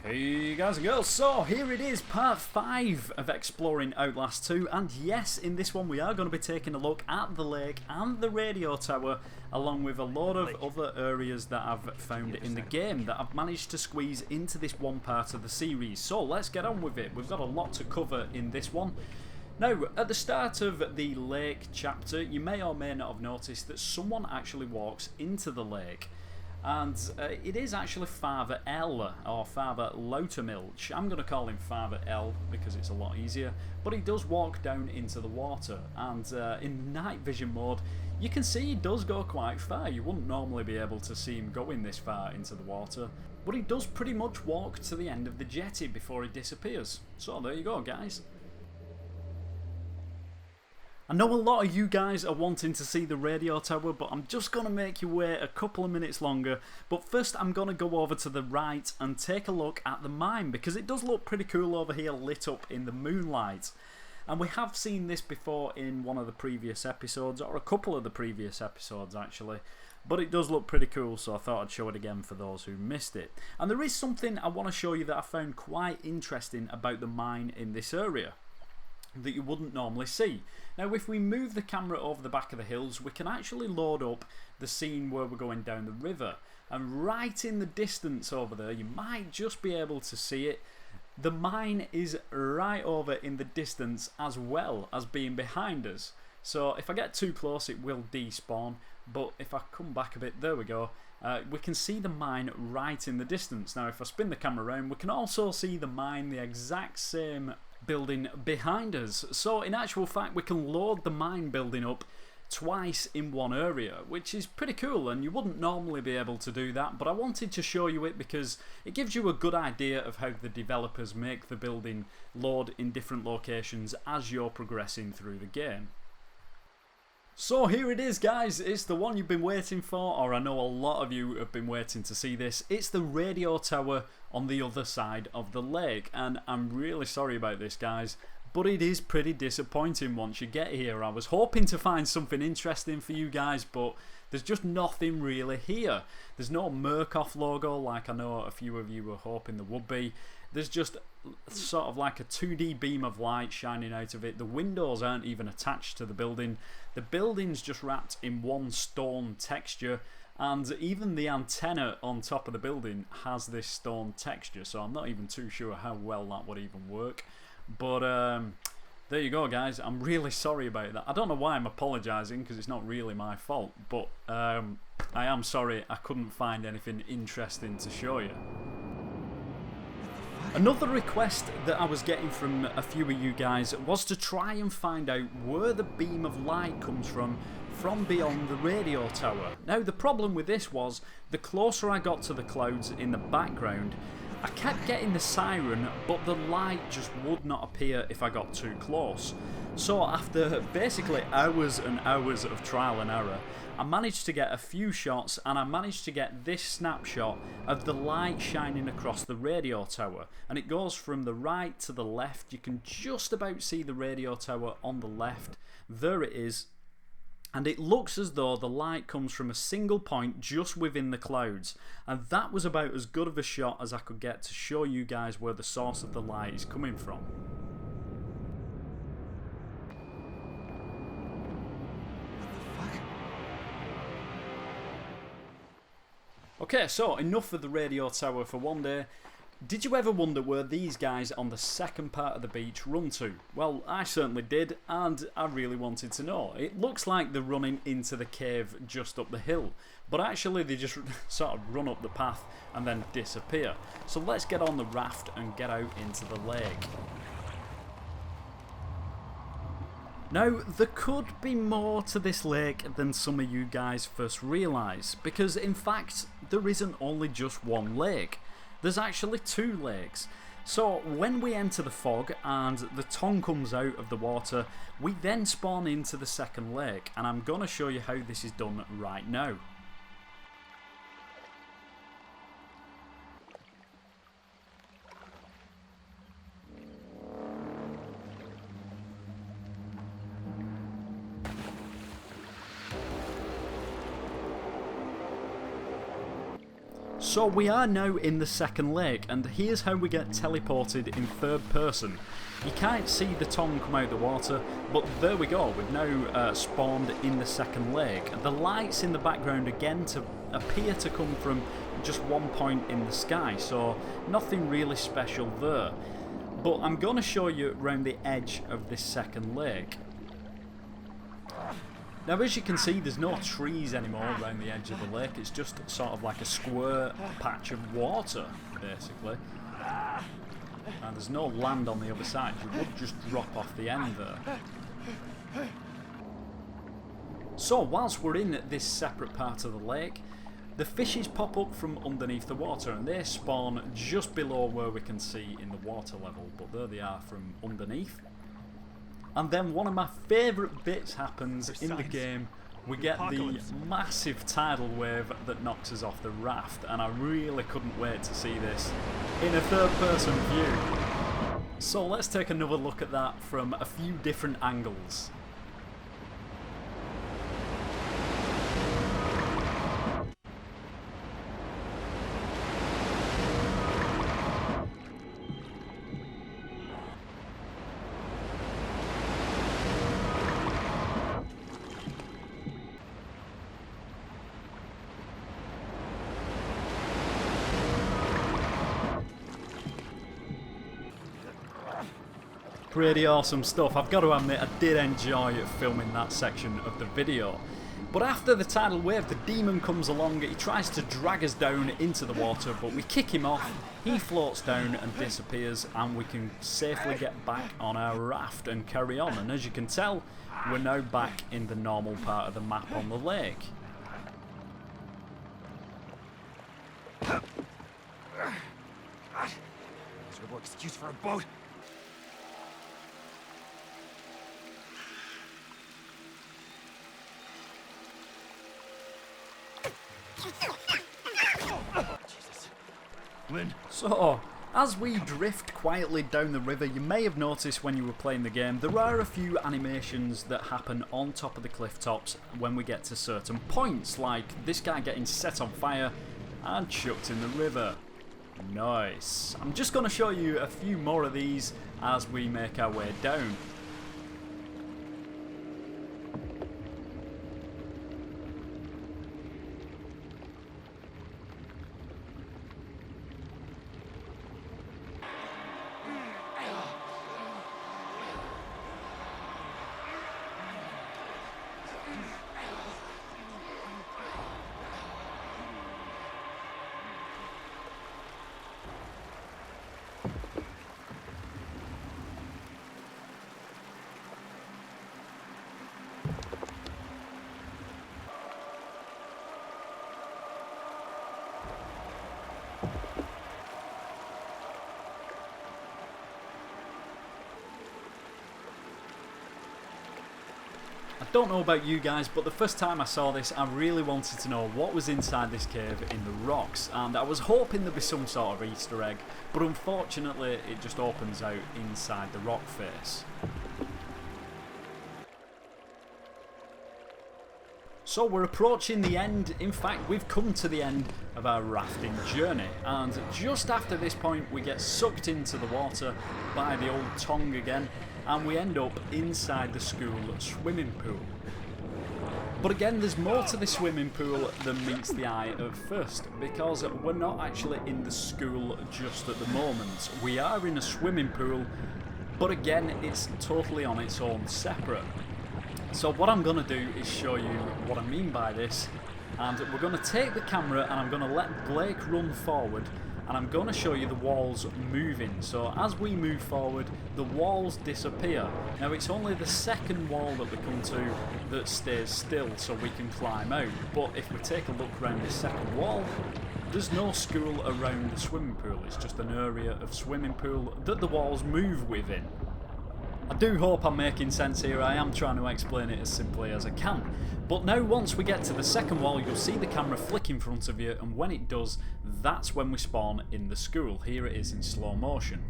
Hey guys and girls, so here it is, part 5 of exploring Outlast 2, and yes, in this one we are going to be taking a look at the lake and the radio tower, along with a lot of other areas that I've found in the game that I've managed to squeeze into this one part of the series. So let's get on with it. We've got a lot to cover in this one. Now, at the start of the lake chapter, you may or may not have noticed that someone actually walks into the lake. And it is actually Father L, or Father Loutermilch. I'm going to call him Father L because it's a lot easier. But he does walk down into the water, and in night vision mode, you can see he does go quite far. You wouldn't normally be able to see him going this far into the water. But he does pretty much walk to the end of the jetty before he disappears. So there you go, guys. I know a lot of you guys are wanting to see the radio tower, but I'm just going to make you wait a couple of minutes longer. But first I'm going to go over to the right and take a look at the mine, because it does look pretty cool over here lit up in the moonlight. And we have seen this before in one of the previous episodes, or a couple of the previous episodes actually. But it does look pretty cool, so I thought I'd show it again for those who missed it. And there is something I want to show you that I found quite interesting about the mine in this area that you wouldn't normally see. Now, if we move the camera over the back of the hills, we can actually load up the scene where we're going down the river. And right in the distance over there, you might just be able to see it. The mine is right over in the distance as well as being behind us. So if I get too close, it will despawn. But if I come back a bit, there we go. We can see the mine right in the distance. Now, if I spin the camera around, we can also see the mine, the exact same building behind us. So in actual fact, we can load the mine building up twice in one area, which is pretty cool, and you wouldn't normally be able to do that, but I wanted to show you it because it gives you a good idea of how the developers make the building load in different locations as you're progressing through the game. So here it is, guys. It's the one you've been waiting for, or I know a lot of you have been waiting to see this. It's the radio tower on the other side of the lake, and I'm really sorry about this, guys, but it is pretty disappointing once you get here. I was hoping to find something interesting for you guys, but there's just nothing really here. There's no Murkoff logo like I know a few of you were hoping there would be. There's just sort of like a 2D beam of light shining out of it. The windows aren't even attached to the building. The building's just wrapped in one stone texture, and even the antenna on top of the building has this stone texture, so I'm not even too sure how well that would even work. But there you go, guys. I'm really sorry about that. I don't know why I'm apologising, because it's not really my fault, but I am sorry I couldn't find anything interesting to show you. Another request that I was getting from a few of you guys was to try and find out where the beam of light comes from beyond the radio tower. Now, the problem with this was, the closer I got to the clouds in the background, I kept getting the siren, but the light just would not appear if I got too close. So after basically hours and hours of trial and error, I managed to get a few shots, and I managed to get this snapshot of the light shining across the radio tower. And it goes from the right to the left. You can just about see the radio tower on the left. There it is. And it looks as though the light comes from a single point just within the clouds. And that was about as good of a shot as I could get to show you guys where the source of the light is coming from. Okay, so enough of the radio tower for one day. Did you ever wonder where these guys on the second part of the beach run to? Well, I certainly did, and I really wanted to know. It looks like they're running into the cave just up the hill, but actually they just sort of run up the path and then disappear. So let's get on the raft and get out into the lake. Now, there could be more to this lake than some of you guys first realise, because in fact there isn't only just one lake. There's actually two lakes. So when we enter the fog and the tongue comes out of the water, we then spawn into the second lake, and I'm going to show you how this is done right now. So we are now in the second lake, and here's how we get teleported in third person. You can't see the tongue come out of the water, but there we go, we've now spawned in the second lake. The lights in the background again appear to come from just one point in the sky, so nothing really special there. But I'm going to show you around the edge of this second lake. Now, as you can see, there's no trees anymore around the edge of the lake. It's just sort of like a square patch of water, basically. And there's no land on the other side. You would just drop off the end there. So, whilst we're in this separate part of the lake, the fishes pop up from underneath the water, and they spawn just below where we can see in the water level. But there they are from underneath. And then one of my favourite bits happens in the game. We get the massive tidal wave that knocks us off the raft, and I really couldn't wait to see this in a third person view. So let's take another look at that from a few different angles. Pretty awesome stuff. I've got to admit, I did enjoy filming that section of the video. But after the tidal wave, the demon comes along. He tries to drag us down into the water, but we kick him off. He floats down and disappears, and we can safely get back on our raft and carry on. And as you can tell, we're now back in the normal part of the map on the lake. Is there no excuse for a boat? So, as we drift quietly down the river, you may have noticed when you were playing the game, there are a few animations that happen on top of the cliff tops when we get to certain points, like this guy getting set on fire and chucked in the river. Nice. I'm just going to show you a few more of these as we make our way down. I don't know about you guys, but the first time I saw this, I really wanted to know what was inside this cave in the rocks, and I was hoping there'd be some sort of Easter egg, but unfortunately it just opens out inside the rock face. So we're approaching the end. In fact, we've come to the end of our rafting journey, and just after this point we get sucked into the water by the old tongue again, and we end up inside the school swimming pool. But again, there's more to the swimming pool than meets the eye at first, because we're not actually in the school just at the moment. We are in a swimming pool, but again, it's totally on its own, separate. So what I'm going to do is show you what I mean by this, and we're going to take the camera and I'm going to let Blake run forward, and I'm going to show you the walls moving. So as we move forward, the walls disappear. Now it's only the second wall that we come to that stays still, so we can climb out. But if we take a look around this second wall, there's no school around the swimming pool. It's just an area of swimming pool that the walls move within. I do hope I'm making sense here. I am trying to explain it as simply as I can. But now once we get to the second wall, you'll see the camera flick in front of you, and when it does, that's when we spawn in the school. Here it is in slow motion.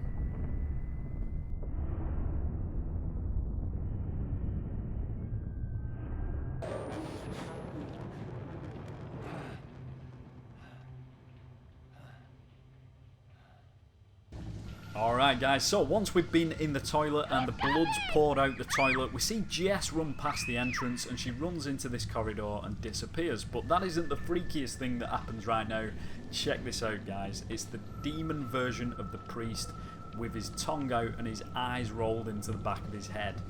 Alright guys, so once we've been in the toilet and the blood's poured out the toilet, we see Jess run past the entrance and she runs into this corridor and disappears. But that isn't the freakiest thing that happens right now. Check this out guys, it's the demon version of the priest with his tongue out and his eyes rolled into the back of his head.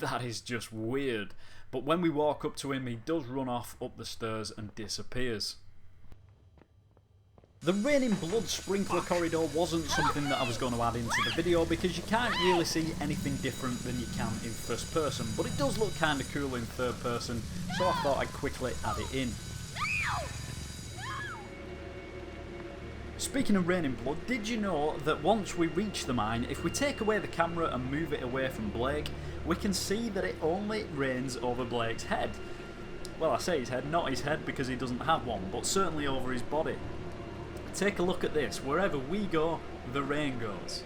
That is just weird. But when we walk up to him, he does run off up the stairs and disappears. The raining blood sprinkler corridor wasn't something that I was going to add into the video because you can't really see anything different than you can in first person, but it does look kind of cool in third person, so I thought I'd quickly add it in. Speaking of raining blood, did you know that once we reach the mine, if we take away the camera and move it away from Blake, we can see that it only rains over Blake's head. Well, I say his head, not his head because he doesn't have one, but certainly over his body. Take a look at this. Wherever we go, the rain goes.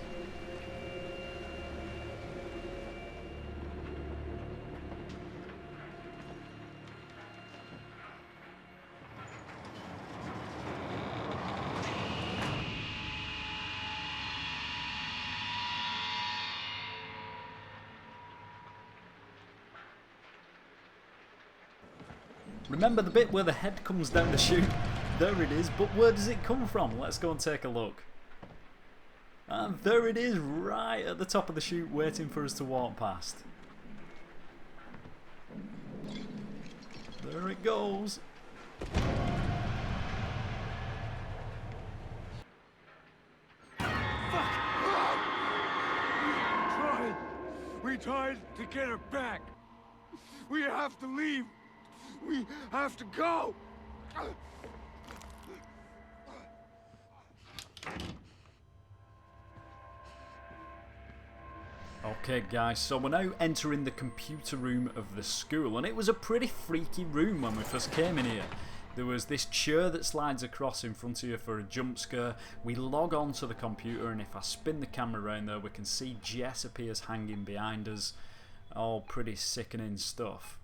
Remember the bit where the head comes down the chute? There it is, but where does it come from? Let's go and take a look. And there it is, right at the top of the chute, waiting for us to walk past. There it goes. We tried to get her back. We have to leave. We have to go. Okay guys, so we're now entering the computer room of the school, and it was a pretty freaky room when we first came in here. There was this chair that slides across in front of you for a jump scare. We log on to the computer, and if I spin the camera around there, we can see Jess appears hanging behind us. All pretty sickening stuff.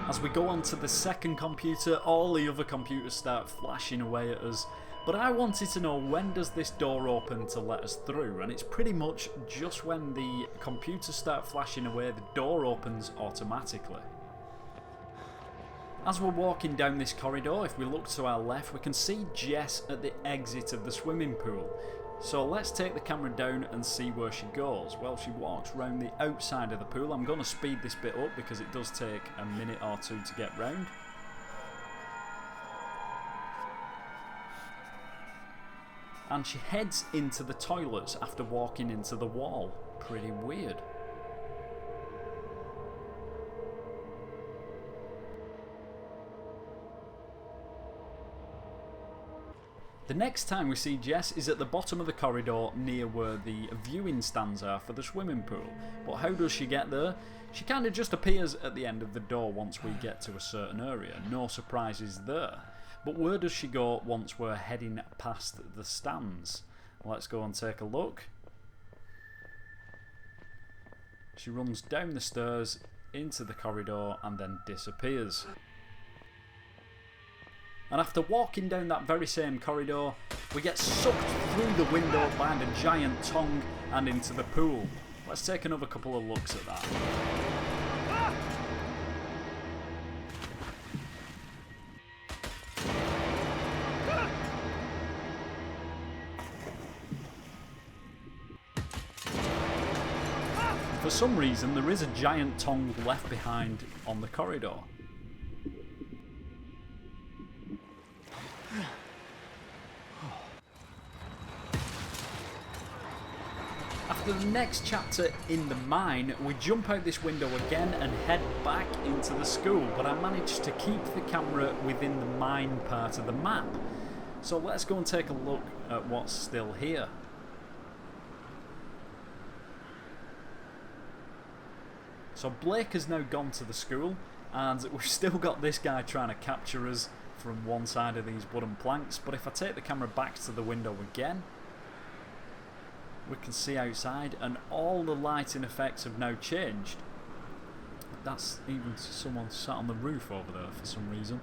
As we go on to the second computer, all the other computers start flashing away at us. But I wanted to know, when does this door open to let us through? And it's pretty much just when the computers start flashing away, the door opens automatically. As we're walking down this corridor, if we look to our left, we can see Jess at the exit of the swimming pool. So let's take the camera down and see where she goes. Well, she walks round the outside of the pool. I'm going to speed this bit up because it does take a minute or two to get round. And she heads into the toilets after walking into the wall. Pretty weird. The next time we see Jess is at the bottom of the corridor near where the viewing stands are for the swimming pool. But how does she get there? She kind of just appears at the end of the door once we get to a certain area. No surprises there. But where does she go once we're heading past the stands? Let's go and take a look. She runs down the stairs into the corridor and then disappears. And after walking down that very same corridor, we get sucked through the window behind a giant tongue and into the pool. Let's take another couple of looks at that. For some reason, there is a giant tongue left behind on the corridor. After the next chapter in the mine, we jump out this window again and head back into the school, but I managed to keep the camera within the mine part of the map. So let's go and take a look at what's still here. So Blake has now gone to the school, and we've still got this guy trying to capture us from one side of these wooden planks, but if I take the camera back to the window again, we can see outside, and all the lighting effects have now changed. That's even someone sat on the roof over there for some reason.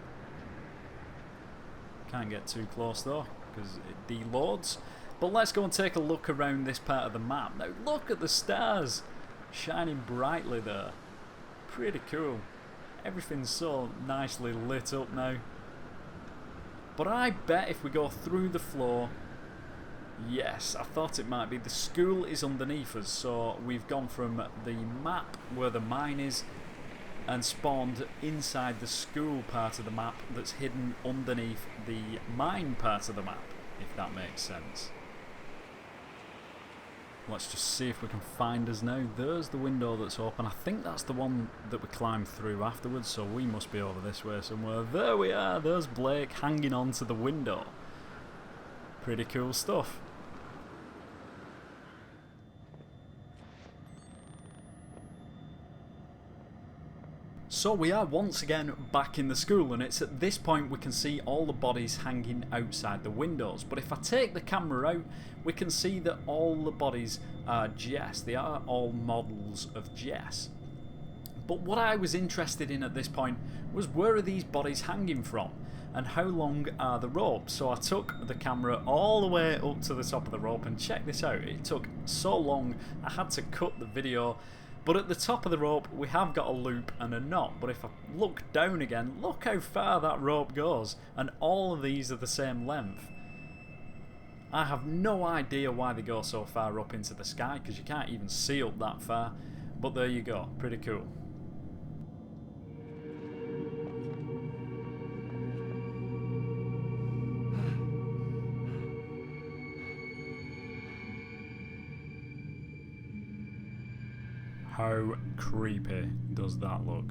Can't get too close though, because it deloads. But let's go and take a look around this part of the map. Now look at the stars shining brightly there. Pretty cool. Everything's so nicely lit up now. But I bet if we go through the floor... Yes, I thought it might be. The school is underneath us, so we've gone from the map where the mine is and spawned inside the school part of the map that's hidden underneath the mine part of the map, if that makes sense. Let's just see if we can find us now. There's the window that's open. I think that's the one that we climbed through afterwards, so we must be over this way somewhere. There we are. There's Blake hanging on to the window. Pretty cool stuff. So we are once again back in the school, and it's at this point we can see all the bodies hanging outside the windows. But if I take the camera out, we can see that all the bodies are Jess. They are all models of Jess. But what I was interested in at this point was, where are these bodies hanging from? And how long are the ropes? So I took the camera all the way up to the top of the rope, and check this out. It took so long I had to cut the video. But at the top of the rope we have got a loop and a knot, but if I look down again, look how far that rope goes, and all of these are the same length. I have no idea why they go so far up into the sky, because you can't even see up that far, but there you go, pretty cool. How creepy does that look?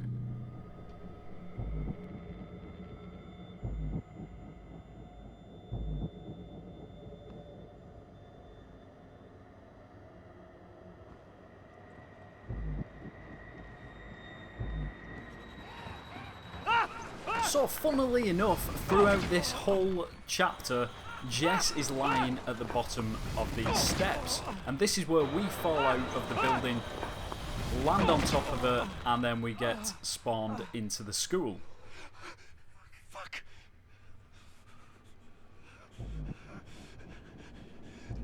So funnily enough, throughout this whole chapter, Jess is lying at the bottom of these steps, and this is where we fall out of the building, land on top of her, and then we get spawned into the school. Fuck.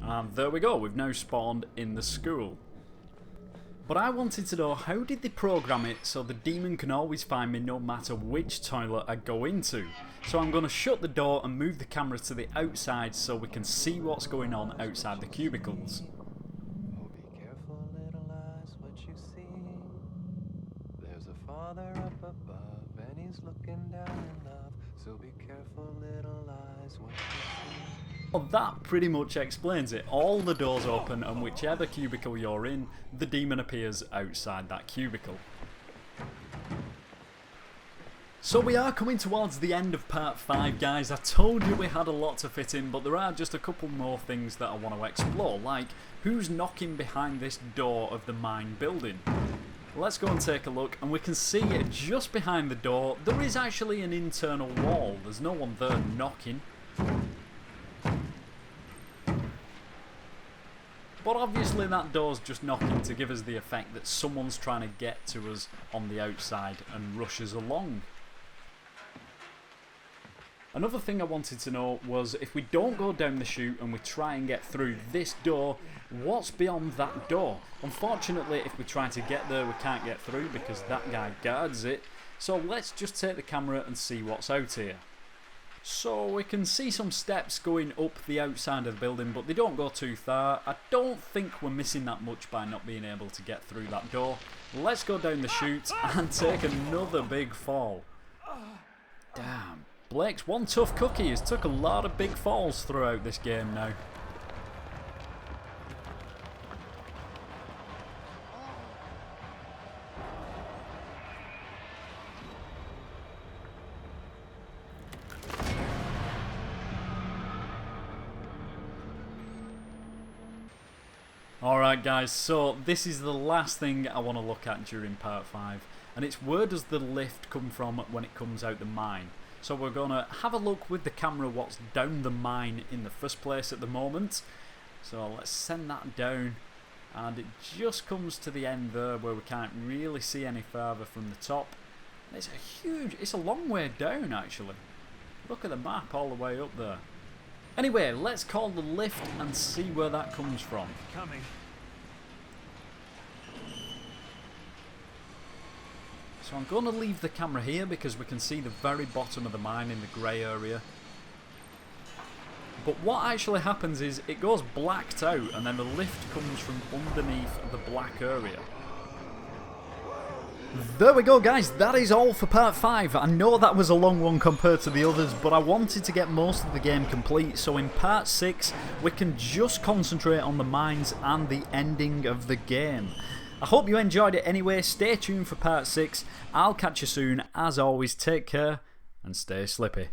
And there we go, we've now spawned in the school. But I wanted to know, how did they program it so the demon can always find me no matter which toilet I go into? So I'm going to shut the door and move the camera to the outside so we can see what's going on outside the cubicles. Oh, be careful, little eyes, what you see. There's a Father up above, and he's looking down in love. So be careful, little eyes, what you see. Well, that pretty much explains it. All the doors open, and whichever cubicle you're in, the demon appears outside that cubicle. So we are coming towards the end of part 5, guys. I told you we had a lot to fit in, but there are just a couple more things that I want to explore, like who's knocking behind this door of the mine building. Let's go and take a look, and we can see just behind the door there is actually an internal wall. There's no one there knocking. But obviously that door's just knocking to give us the effect that someone's trying to get to us on the outside and rush us along. Another thing I wanted to know was, if we don't go down the chute and we try and get through this door, what's beyond that door? Unfortunately, if we try to get there, we can't get through because that guy guards it. So let's just take the camera and see what's out here. So we can see some steps going up the outside of the building, but they don't go too far. I don't think we're missing that much by not being able to get through that door. Let's go down the chute and take another big fall. Damn. Blake's one tough cookie. He's took a lot of big falls throughout this game now. Alright guys, so this is the last thing I want to look at during part 5, and it's, where does the lift come from when it comes out the mine? So we're going to have a look with the camera what's down the mine in the first place at the moment, So let's send that down. And it just comes to the end there where we can't really see any further from the top. It's it's a long way down actually. Look at the map all the way up there. Anyway, let's call the lift and see where that comes from. Coming. So I'm going to leave the camera here because we can see the very bottom of the mine in the grey area. But what actually happens is it goes blacked out and then the lift comes from underneath the black area. There we go guys, that is all for part 5. I know that was a long one compared to the others, but I wanted to get most of the game complete, so in part 6 we can just concentrate on the mines and the ending of the game. I hope you enjoyed it anyway. Stay tuned for part 6. I'll catch you soon. As always, take care and stay slippy.